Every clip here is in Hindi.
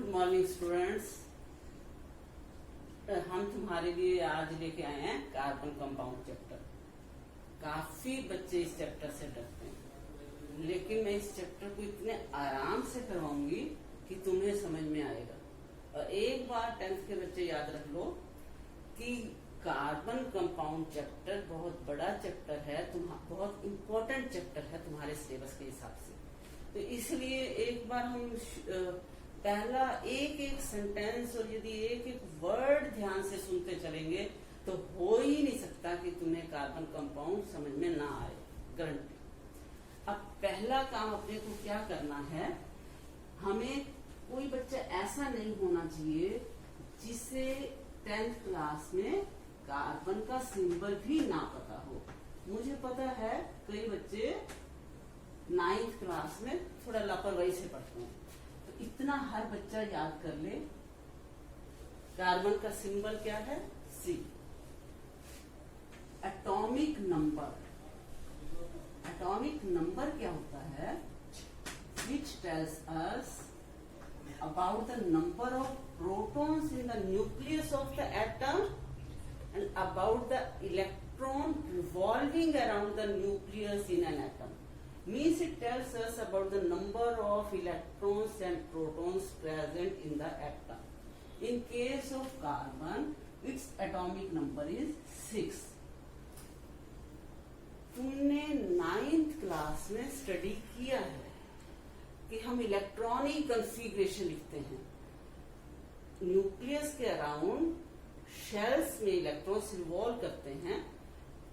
Morning students. हम तुम्हारे लिए आज लेके आए हैं कार्बन कंपाउंड चैप्टर। काफी बच्चे इस चैप्टर से डरते हैं, लेकिन मैं इस चैप्टर को इतने आराम से करवाऊंगी कि तुम्हें समझ में आएगा। और एक बार 10th के बच्चे याद रख लो कि कार्बन कंपाउंड चैप्टर बहुत बड़ा चैप्टर है, बहुत इम्पोर्टेंट चैप्टर है तुम्हारे सिलेबस के हिसाब से। तो इसलिए एक बार हम पहला एक एक सेंटेंस और यदि एक एक वर्ड ध्यान से सुनते चलेंगे तो हो ही नहीं सकता कि तुम्हें कार्बन कंपाउंड समझ में ना आए, गारंटी। अब पहला काम अपने को क्या करना है, हमें कोई बच्चा ऐसा नहीं होना चाहिए जिसे 10th क्लास में कार्बन का सिंबल भी ना पता हो। मुझे पता है कई बच्चे 9th क्लास में थोड़ा लापरवाही से पढ़ते हैं, तो इतना हर बच्चा याद कर ले। कार्बन का सिंबल क्या है? C। Atomic number, atomic number क्या होता है? Which tells us about the number of protons in the nucleus of the atom and about the electron revolving around the nucleus in an atom. Means it tells us about the number of electrons and protons present in the atom. In case of carbon, its atomic number is 6. तुमने 9th क्लास में स्टडी किया है कि हम इलेक्ट्रॉनिक कॉन्फ़िगरेशन लिखते हैं। न्यूक्लियस के अराउंड शेल्स में इलेक्ट्रॉन्स रिवॉल्व करते हैं।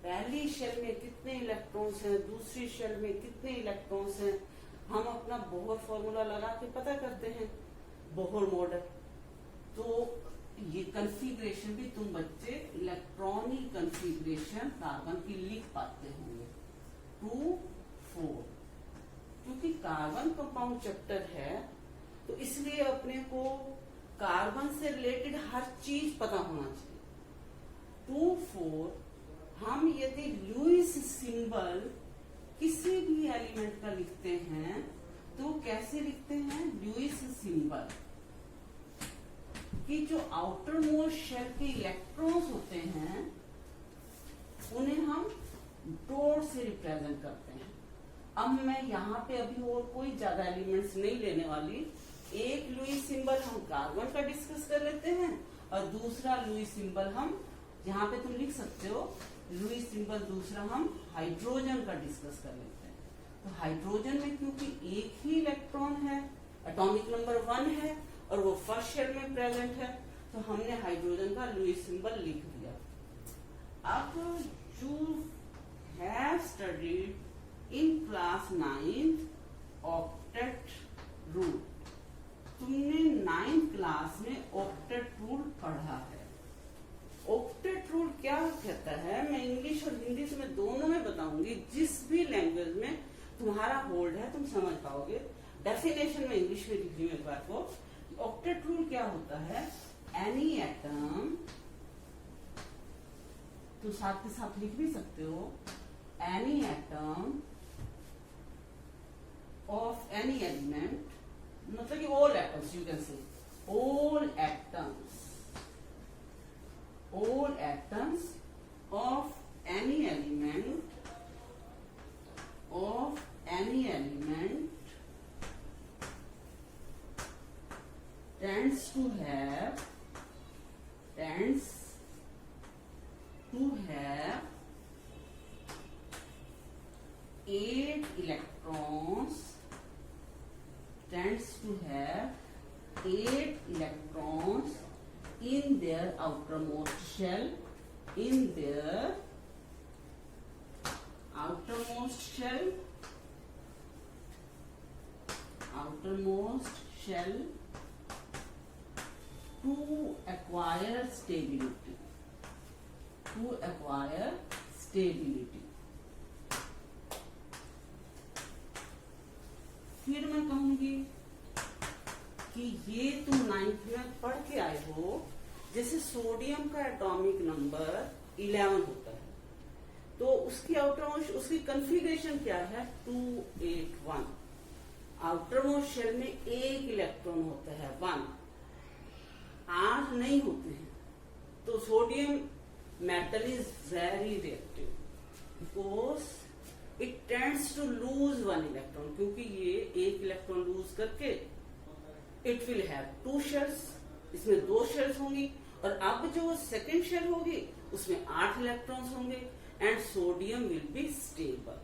पहली शेल में कितने इलेक्ट्रॉन्स हैं, दूसरी शेल में कितने इलेक्ट्रॉन्स हैं, हम अपना बोहर फॉर्मूला लगा के पता करते हैं, बोहर मॉडल। तो ये कॉन्फ़िगरेशन भी तुम बच्चे इलेक्ट्रॉनिक कॉन्फ़िगरेशन कार्बन की लिख पाते होंगे। 2, 4। क्योंकि कार्बन कंपाउंड चैप्टर है तो इसलिए अपने को कार्बन से रिलेटेड हर चीज पता होना चाहिए। 2, 4 हम यदि लुईस सिंबल किसी भी एलिमेंट का लिखते हैं तो कैसे लिखते हैं? लुईस सिंबल कि जो आउटर मोस्ट शेल के इलेक्ट्रॉन्स होते हैं उन्हें हम डॉट से रिप्रेजेंट करते हैं। अब मैं यहाँ पे अभी और कोई ज्यादा एलिमेंट्स नहीं लेने वाली। एक लुईस सिंबल हम कार्बन का डिस्कस कर लेते हैं और दूसरा लुईस सिंबल हम यहाँ पे तुम लिख सकते हो, लुईस सिंबल दूसरा हम हाइड्रोजन का डिस्कस कर लेते हैं। तो हाइड्रोजन में क्योंकि एक ही इलेक्ट्रॉन है, एटॉमिक नंबर 1 है और वो फर्स्ट शेल में प्रेजेंट है, तो हमने हाइड्रोजन का लुईस सिंबल लिख दिया। अब you have studied in class 9th octet rule. तुमने 9th क्लास में ऑक्टेट रूल पढ़ा है। ऑक्टेट रूल क्या कहता है, मैं इंग्लिश और हिंदी से मैं दोनों में बताऊंगी, जिस भी लैंग्वेज में तुम्हारा होल्ड है तुम समझ पाओगे। डेफिनेशन में इंग्लिश में लिख रही हूं एक बार को। ऑक्टेट रूल क्या होता है? एनी एटम, तो साथ के साथ लिख भी सकते हो, any atom of any element, मतलब कि all atoms, you can say all atoms, all atoms of any element tends to have 8 electrons, in their outermost shell, to acquire stability. फिर मैं कहूंगी कि ये तुम 9th में पढ़ के आए हो, जैसे सोडियम का एटॉमिक नंबर 11 होता है, तो उसकी आउटरमोस्ट, उसकी कॉन्फ़िगरेशन क्या है? 2, 8, 1। आउटरमोस्ट शेल में एक इलेक्ट्रॉन होता है 1, R नहीं होते हैं। तो sodium metal is very reactive because it tends to lose one electron, क्योंकि ये एक इलेक्ट्रॉन लूज करके it will have two shells, इसमें 2 शेल्स होंगी, और अब जो सेकेंड शेल होगी उसमें 8 इलेक्ट्रॉन्स होंगे and sodium will be stable.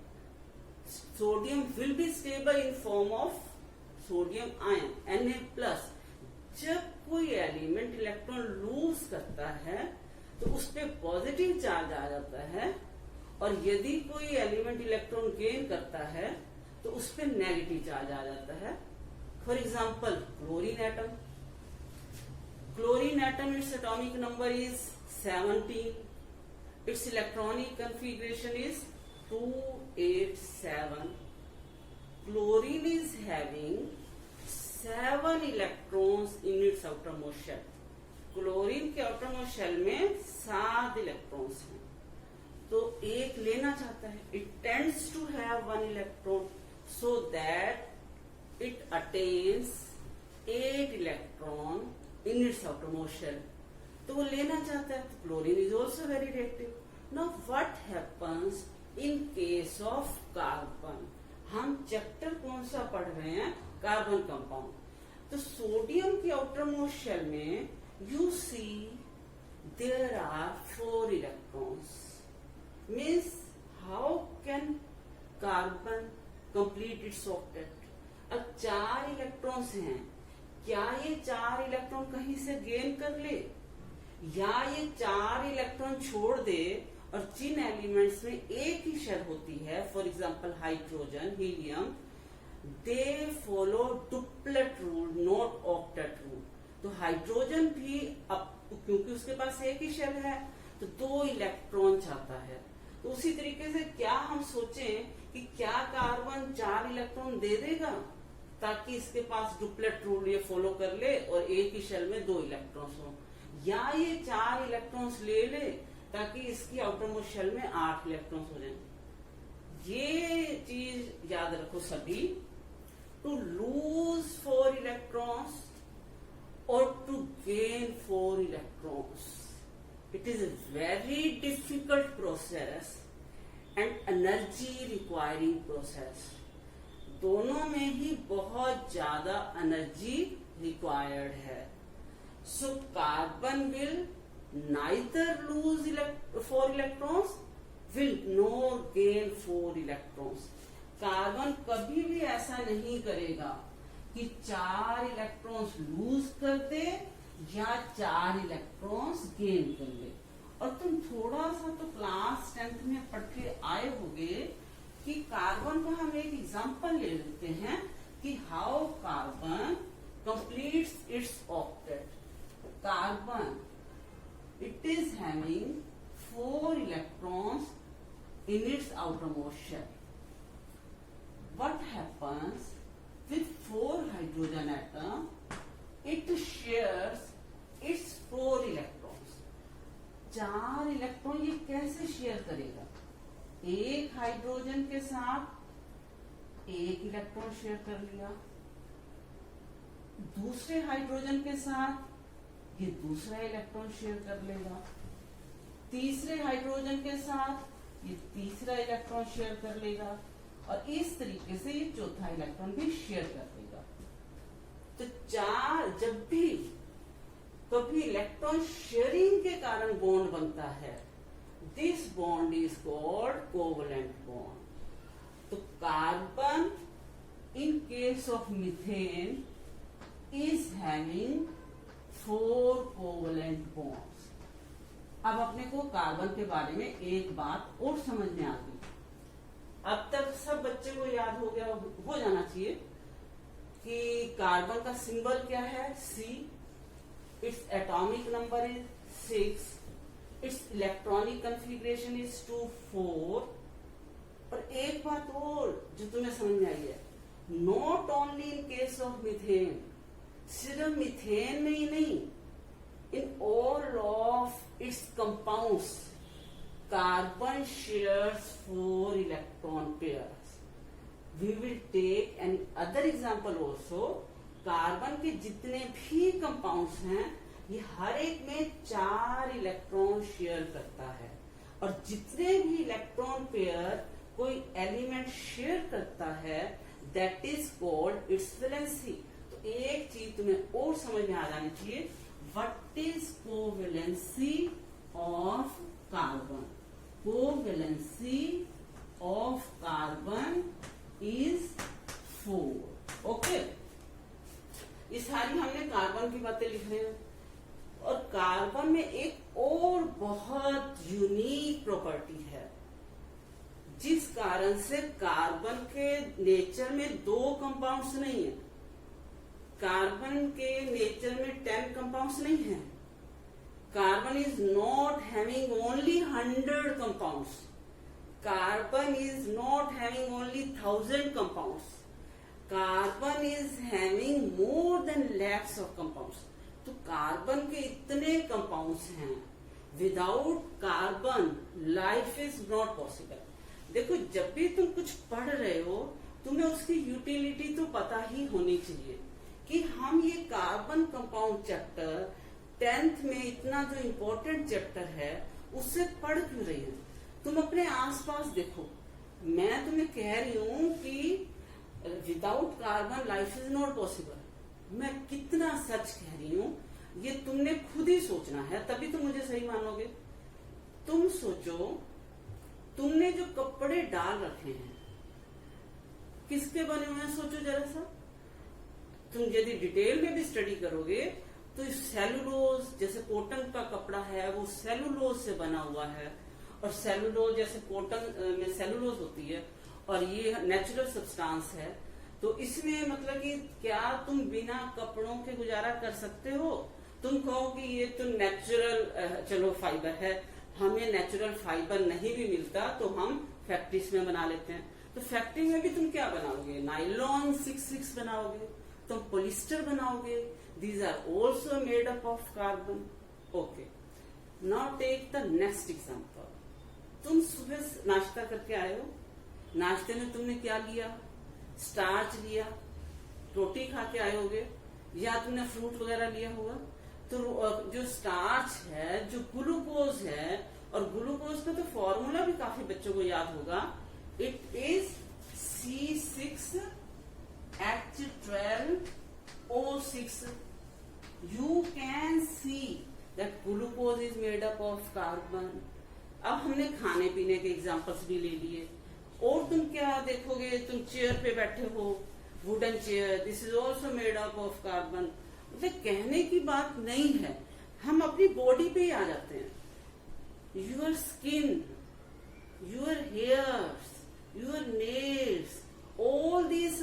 Sodium will be stable in form of sodium ion Na+। जब कोई एलिमेंट इलेक्ट्रॉन लूज करता है तो उस पर पॉजिटिव चार्ज आ जाता है, और यदि कोई एलिमेंट इलेक्ट्रॉन गेन करता है तो उस पर नेगेटिव चार्ज आ जाता है। For example chlorine atom, its atomic number is 17, its electronic configuration is 287. Chlorine is having 7 electrons in its outermost shell. Chlorine के आउटरमोस्ट शेल में 7 इलेक्ट्रॉन्स हैं, तो एक लेना चाहता है। It tends to have 1 electron so that it attains 8 electron in its outermost shell, तो वो लेना चाहता है। तो chlorine is also very reactive. Now what happens in case of carbon? हम चैप्टर कौन सा पढ़ रहे हैं? Carbon compound. तो सोडियम के आउटरमोस्ट शेल में you see there are 4 electrons, means how can carbon complete its octet? अब 4 इलेक्ट्रॉन्स हैं, क्या ये 4 इलेक्ट्रॉन कहीं से गेन कर ले, या ये 4 इलेक्ट्रॉन छोड़ दे और जिन एलिमेंट्स में एक ही शेल होती है, for example hydrogen, helium, they follow duplet rule not octet rule. तो हाइड्रोजन भी अब क्योंकि उसके पास एक ही शेल है तो 2 इलेक्ट्रॉन चाहता है। तो उसी तरीके से क्या हम सोचें कि क्या कार्बन 4 इलेक्ट्रॉन दे देगा ताकि इसके पास डुप्लेट रूल ये फॉलो कर ले और एक ही शेल में 2 इलेक्ट्रॉन्स हो, या ये 4 इलेक्ट्रॉन्स ले ले ताकि इसकी आउटरमोस्ट शेल में 8 इलेक्ट्रॉन्स हो जाए। ये चीज याद रखो सभी। To lose 4 electrons or to gain 4 electrons, it is a very difficult process and energy requiring process. दोनों में ही बहुत ज्यादा एनर्जी रिक्वायर्ड है। So carbon will neither lose 4 electrons, will nor gain 4 electrons. Carbon कभी भी ऐसा नहीं करेगा कि 4 इलेक्ट्रॉन्स लूज कर दे या 4 इलेक्ट्रॉन्स गेन कर ले। और तुम थोड़ा सा तो क्लास 10th में पढ़ के आए होगे कि कार्बन का हम एक एग्जांपल ले लेते हैं कि how carbon completes its octet. Carbon it is having 4 electrons in its outermost shell. What happens with 4 hydrogen atom, it shares its 4 electrons. 4 electron ये कैसे शेयर करेगा? एक हाइड्रोजन के साथ 1 इलेक्ट्रॉन शेयर कर लिया, दूसरे हाइड्रोजन के साथ ये दूसरा इलेक्ट्रॉन शेयर कर लेगा, तीसरे हाइड्रोजन के साथ ये तीसरा इलेक्ट्रॉन शेयर कर लेगा, और इस तरीके से ये चौथा इलेक्ट्रॉन भी शेयर कर देगा। तो 4 जब भी कभी इलेक्ट्रॉन शेयरिंग के कारण बॉन्ड बनता है, this bond is called covalent bond. तो carbon in case of methane is having 4 covalent bonds. अब अपने को कार्बन के बारे में एक बात और समझ में आ गई। अब तक सब बच्चे को याद हो गया हो जाना चाहिए कि कार्बन का सिंबल क्या है? C, its atomic number is 6, it's electronic configuration is 2, 4। और एक बात और जो तुम्हें समझ में आई है, not only in case of methane, सिर्फ मीथेन में ही नहीं, in all of its compounds carbon shares 4 electron pairs. We will take an other example also. Carbon के जितने भी कंपाउंड्स हैं ये हर एक में 4 इलेक्ट्रॉन शेयर करता है, और जितने भी इलेक्ट्रॉन पेयर कोई एलिमेंट शेयर करता है that is called its valency. तो एक चीज तुम्हें और समझ में आ जानी चाहिए, what is covalency of carbon. Covalency of carbon is 4। Okay, ये सारी हमने कार्बन की बातें लिख रहे हैं। और कार्बन में एक और बहुत यूनिक प्रॉपर्टी है, जिस कारण से कार्बन के नेचर में 2 कंपाउंड्स नहीं है। कार्बन के नेचर में 10 कंपाउंड्स नहीं है। Carbon is not having only 100 compounds. Carbon is not having only 1000 compounds. Carbon is having more than lakhs of compounds. तो कार्बन के इतने कंपाउंड्स हैं, without carbon life is not possible. देखो, जब भी तुम कुछ पढ़ रहे हो, तुम्हें उसकी यूटिलिटी तो पता ही होनी चाहिए कि हम ये कार्बन कंपाउंड चैप्टर 10th में इतना जो इम्पोर्टेंट चैप्टर है उससे पढ़ क्यों रही हो। तुम अपने आसपास देखो, मैं तुम्हें कह रही हूं कि without carbon life is not possible. मैं कितना सच कह रही हूं, ये तुमने खुद ही सोचना है, तभी तुम मुझे सही मानोगे। तुम सोचो, तुमने जो कपड़े डाल रखे हैं किसके बने हुए हैं, सोचो जरा सा। तुम यदि डिटेल में भी स्टडी करोगे तो सेलुलोज, जैसे कॉटन का कपड़ा है वो सेलुलोज से बना हुआ है, और सेलुलोज जैसे कॉटन में सेलुलोज होती है और ये नेचुरल सब्सटेंस है। तो इसमें मतलब कि क्या तुम बिना कपड़ों के गुजारा कर सकते हो? तुम कहो कि ये तो नेचुरल चलो फाइबर है, हमें नेचुरल फाइबर नहीं भी मिलता तो हम फैक्ट्रीज में बना लेते हैं। तो फैक्ट्री में भी तुम क्या बनाओगे? नाइलॉन 6 बनाओगे, तुम पॉलिस्टर बनाओगे। These are also made up of carbon. Okay, now take the next example. तुम सुबह नाश्ता करके आए हो, नाश्ते में तुमने क्या लिया? स्टार्च लिया, रोटी खा के आए होगे, या तुमने फ्रूट वगैरह लिया होगा। तो जो स्टार्च है, जो ग्लूकोज है, और ग्लूकोज का तो फॉर्मूला भी काफी बच्चों को याद होगा, it is C6H12O6। You can see that glucose is made up of carbon। अब हमने खाने पीने के एग्जाम्पल्स भी ले लिए, और तुम क्या देखोगे, तुम चेयर पे बैठे हो, wooden chair, this is also made up of carbon. मतलब कहने की बात नहीं है, हम अपनी बॉडी पे ही आ जाते हैं। Your skin, your hairs, your nails, all these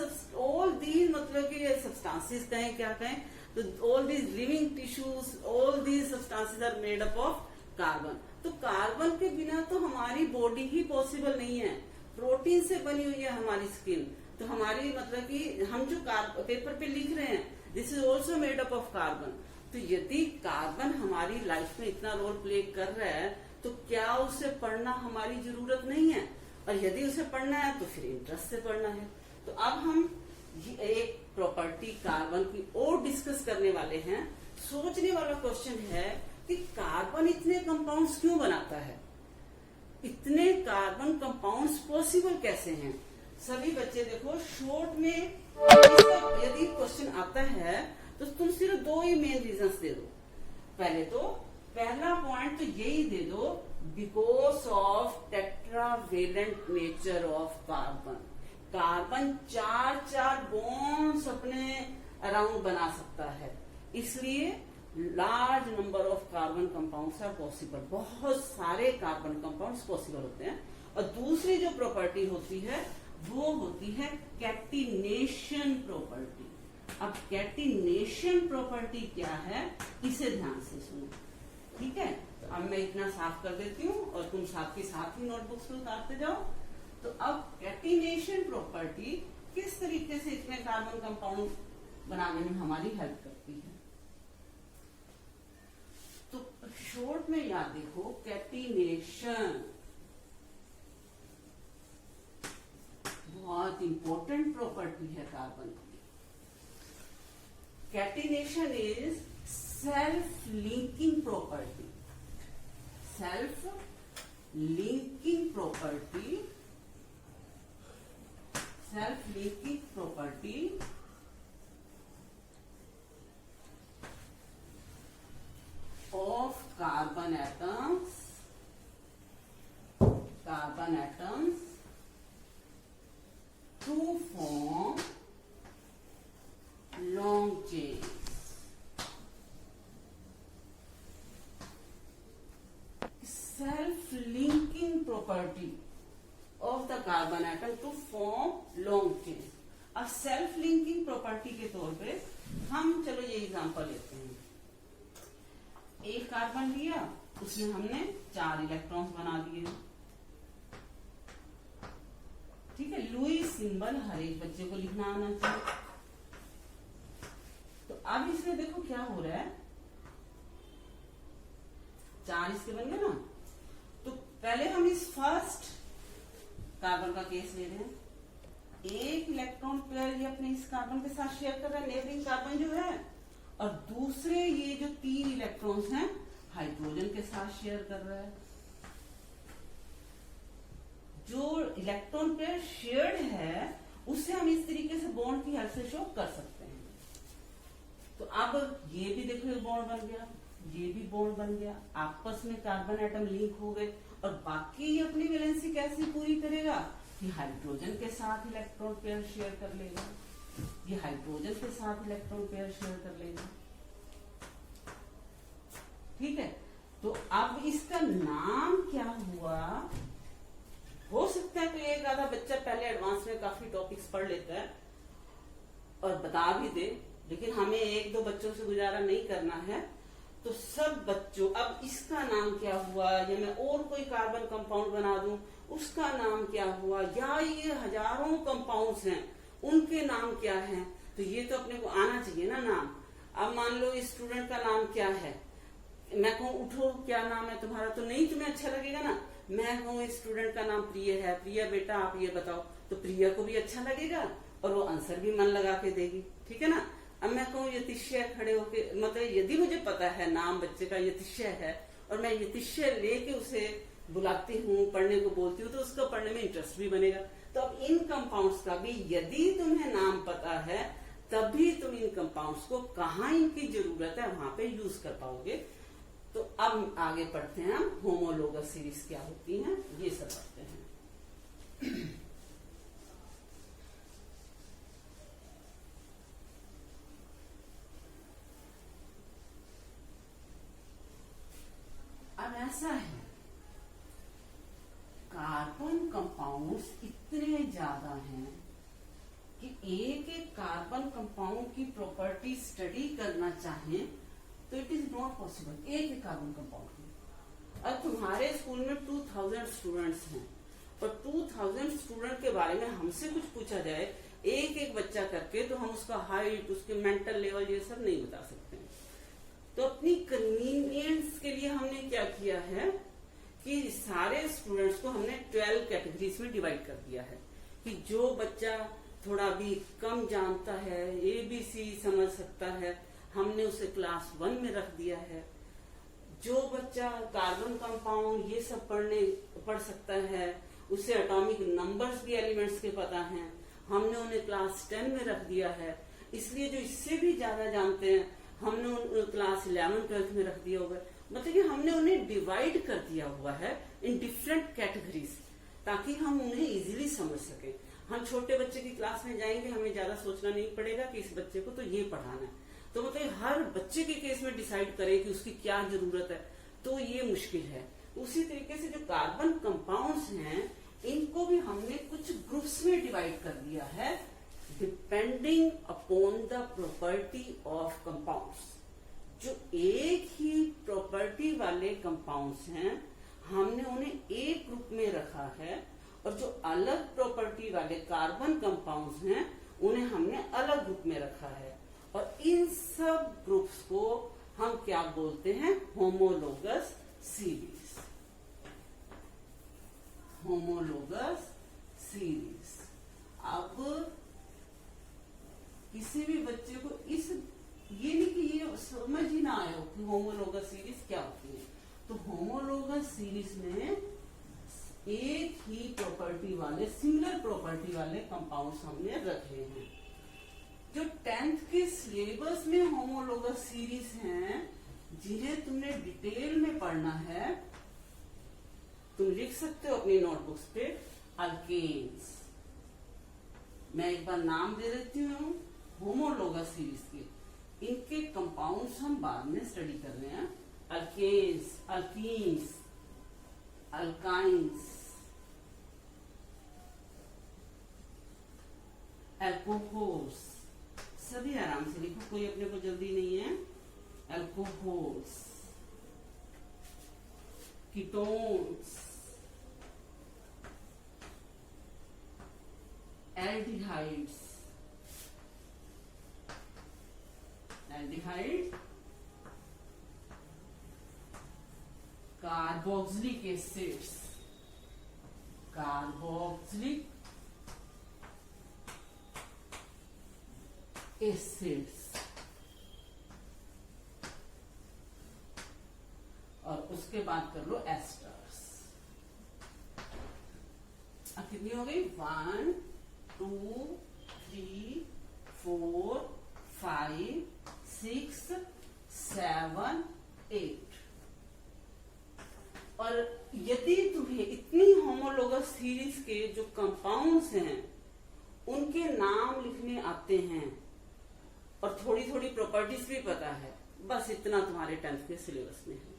मतलब कि सब्सटेंसेस कहें क्या कहें, तो all these living tissues, all these substances are made up of carbon. तो कार्बन के बिना तो हमारी बॉडी ही पॉसिबल नहीं है। प्रोटीन से बनी हुई है हमारी स्किन, तो हमारी मतलब कि हम जो पेपर पे लिख रहे हैं, this is also made up of carbon. तो यदि कार्बन हमारी लाइफ में इतना रोल प्ले कर रहा है, तो क्या उसे पढ़ना हमारी जरूरत नहीं है? और यदि उसे पढ़ना है तो फिर इंटरेस्ट से पढ़ना है। तो अब हम एक प्रॉपर्टी कार्बन की और डिस्कस करने वाले हैं। सोचने वाला क्वेश्चन है कि कार्बन इतने कंपाउंड्स क्यों बनाता है, इतने कार्बन कंपाउंड्स पॉसिबल कैसे हैं? सभी बच्चे देखो, शॉर्ट में यदि क्वेश्चन आता है तो तुम सिर्फ 2 ही मेन रीजंस दे दो। पहले तो पहला पॉइंट तो यही दे दो, because of tetravalent nature of carbon. Carbon 4 bonds अपने अराउंड बना सकता है, इसलिए large number of carbon compounds are possible. बहुत सारे कार्बन कंपाउंड्स पॉसिबल होते हैं। और दूसरी जो प्रॉपर्टी होती है वो होती है कैटिनेशन प्रॉपर्टी। अब कैटिनेशन प्रॉपर्टी क्या है, इसे ध्यान से सुनो, ठीक है? तो अब मैं इतना साफ कर देती हूँ और तुम साथ के साथ ही नोटबुक्स में उतारते जाओ। तो अब कैटिनेशन प्रॉपर्टी किस तरीके से इतने कार्बन कंपाउंड बनाने में हमारी हेल्प करती है। तो शॉर्ट में याद देखो, कैटिनेशन बहुत इंपॉर्टेंट प्रॉपर्टी है कार्बन की। Catenation is self linking property, self linking property, self linking property of carbon atoms to form long chains. Self linking property of the carbon atom to form long chains. अब सेल्फ लिंकिंग प्रॉपर्टी के तौर पे हम चलो ये एग्जांपल लेते हैं। एक कार्बन लिया, उसमें हमने 4 इलेक्ट्रॉन्स बना दिए। ठीक है, लुईस सिंबल हर एक बच्चे को लिखना आना चाहिए। तो अब इसमें देखो क्या हो रहा है, 4 इसके बन गए ना। तो पहले हम इस फर्स्ट कार्बन का केस ले रहे हैं। एक इलेक्ट्रॉन पेयर ये अपने इस कार्बन के साथ शेयर कर रहा है, नेबरिंग कार्बन जो है, और दूसरे ये जो 3 इलेक्ट्रॉन्स हैं हाइड्रोजन के साथ शेयर कर रहा है। जो इलेक्ट्रॉन पेयर शेयर्ड है उसे हम इस तरीके से बॉन्ड की हेल्प से शो कर सकते हैं। तो अब ये भी देखो ये बॉन्ड बन गया, ये भी बॉन्ड बन गया, आपस में कार्बन एटम लिंक हो गए। और बाकी ये अपनी वैलेंसी कैसे पूरी करेगा कि हाइड्रोजन के साथ इलेक्ट्रॉन पेयर शेयर कर लेगा, ये हाइड्रोजन के साथ इलेक्ट्रॉन पेयर शेयर कर लेगा। ठीक है, तो अब इसका नाम क्या हुआ? हो सकता है तो एक आधा बच्चा पहले एडवांस में काफी टॉपिक्स पढ़ लेता है और बता भी दे, लेकिन हमें 1-2 बच्चों से गुजारा नहीं करना है। तो सब बच्चों, अब इसका नाम क्या हुआ, या मैं और कोई कार्बन कंपाउंड बना दूं उसका नाम क्या हुआ, या ये हजारों कंपाउंड्स हैं उनके नाम क्या हैं, तो ये तो अपने को आना चाहिए ना नाम। अब मान लो स्टूडेंट का नाम क्या है, मैं कहूँ उठो क्या नाम है तुम्हारा, तो नहीं तुम्हें अच्छा लगेगा ना। मैं कहूँ स्टूडेंट का नाम प्रिय है, प्रिय बेटा आप ये बताओ, तो प्रिय को भी अच्छा लगेगा और वो आंसर भी मन लगा के देगी। ठीक है ना। अब मैं कहूँ यतिश्य खड़े होके, मतलब यदि मुझे पता है नाम बच्चे का यतिश्य है और मैं यतिश्य लेके उसे बुलाती हूँ, पढ़ने को बोलती हूँ, तो उसका पढ़ने में इंटरेस्ट भी बनेगा। तो अब इन कंपाउंड्स का भी यदि तुम्हें नाम पता है तभी तुम इन कंपाउंड्स को कहाँ इनकी जरूरत है वहां पे यूज कर पाओगे। तो अब आगे पढ़ते हैं हम होमोलोगस सीरीज क्या होती हैं, ये सब पढ़ते हैं। अब ऐसा है, कार्बन कंपाउंड्स इतने ज्यादा हैं कि एक एक कार्बन कंपाउंड की प्रॉपर्टी स्टडी करना चाहें तो इट इज नॉट पॉसिबल। एक एक कार्बन कंपाउंड की, अब तुम्हारे स्कूल में 2000 स्टूडेंट्स हैं और 2000 स्टूडेंट के बारे में हमसे कुछ पूछा जाए एक एक बच्चा करके, तो हम उसका हाइट, उसके मेंटल लेवल ये सब नहीं बता सकते। तो अपनी कन्वीनियंस के लिए हमने क्या किया है कि सारे स्टूडेंट्स को हमने 12 कैटेगरीज में डिवाइड कर दिया है कि जो बच्चा थोड़ा भी कम जानता है, ABC समझ सकता है, हमने उसे क्लास 1 में रख दिया है। जो बच्चा कार्बन कंपाउंड ये सब पढ़ सकता है, उसे एटॉमिक नंबर्स भी एलिमेंट्स के पता हैं, हमने उन्हें क्लास 10 में रख दिया है। इसलिए जो इससे भी ज्यादा जानते हैं हमने उन्हें क्लास 11-12 में रख दिया हुआ है। मतलब कि हमने उन्हें डिवाइड कर दिया हुआ है इन डिफरेंट कैटेगरीज, ताकि हम उन्हें इजीली समझ सके। हम छोटे बच्चे की क्लास में जाएंगे, हमें ज्यादा सोचना नहीं पड़ेगा कि इस बच्चे को तो ये पढ़ाना है, तो मतलब हर बच्चे के केस में डिसाइड करें कि उसकी क्या जरूरत है, तो ये मुश्किल है। उसी तरीके से जो कार्बन कंपाउंड्स हैं इनको भी हमने कुछ ग्रुप्स में डिवाइड कर दिया है depending upon the property of compounds. जो एक ही प्रॉपर्टी वाले कंपाउंड्स हैं हमने उन्हें एक ग्रुप में रखा है, और जो अलग प्रॉपर्टी वाले कार्बन कंपाउंड्स हैं उन्हें हमने अलग ग्रुप में रखा है। और इन सब ग्रुप्स को हम क्या बोलते हैं? Homologous series. Homologous series. अब किसी भी बच्चे को ये नहीं कि ये समझ ही ना आए हो कि होमोलोगस सीरीज क्या होती है। तो होमोलोगस सीरीज में एक ही प्रॉपर्टी वाले, सिमिलर प्रॉपर्टी वाले कंपाउंड्स हमने रखे हैं। जो 10th के सिलेबस में होमोलोगस सीरीज हैं, जिन्हें तुमने डिटेल में पढ़ना है, तुम लिख सकते हो अपनी नोटबुक्स पे अल्केन्स। मैं एक बार नाम दे देती हूँ होमोलोगस सीरीज के, इनके कंपाउंड्स हम बाद में स्टडी कर रहे हैं। अल्केन्स, अल्कीन्स, अल्काइंस, एल्कोहोल्स, सभी आराम से लिखो, कोई अपने को जल्दी नहीं है। Alcohols, ketones, aldehydes, aldehyde, carboxylic acids, carboxylic acids, और उसके बाद कर लो एस्टर्स। अब कितनी हो गई? 1 2 3 4 5 6 7 8। और यदि तुम्हें इतनी होमोलोगस सीरीज के जो कंपाउंड्स हैं उनके नाम लिखने आते हैं और थोड़ी थोड़ी प्रॉपर्टीज भी पता है, बस इतना तुम्हारे 10th के सिलेबस में है।